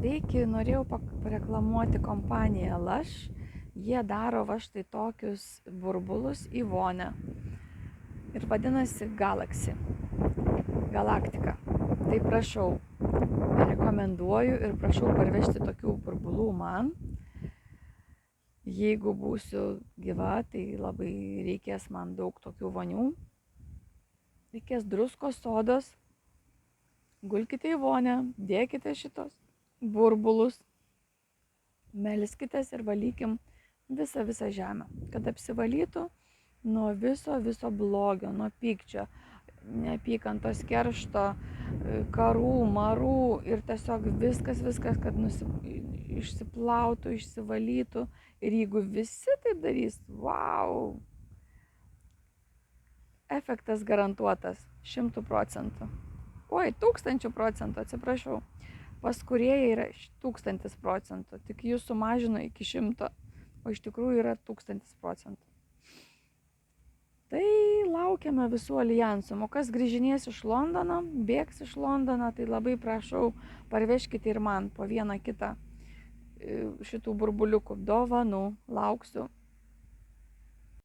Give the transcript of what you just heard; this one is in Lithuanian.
Sveiki, norėjau pareklamuoti kompaniją Lush. Jie daro va štai tokius burbulus į vonią. Ir vadinasi Galaxy. Galaktika. Tai prašau, rekomenduoju ir prašau parvežti tokių burbulų man. Jeigu būsiu gyva, tai labai reikės man daug tokių vonių. Reikės druskos, sodos. Gulkite į vonę, dėkite šitos burbulus, melskitės ir valykim visą žemę, kad apsivalytų nuo viso blogio, nuo pykčio, neapykantos, keršto, karų, marų ir tiesiog viskas, kad išsiplautų, išsivalytų. Ir jeigu visi taip darys, wow, efektas garantuotas 100%. Oi, 1000%, atsiprašau. Pas kūrėją yra 1000%, tik jų sumažino iki 100, o iš tikrųjų yra 1000%. Tai laukiame visų alijansų. O kas grįžinės iš Londono, bėgs iš Londono, tai labai prašau, parvežkite ir man po vieną kitą šitų burbuliukų dovanų. Lauksiu.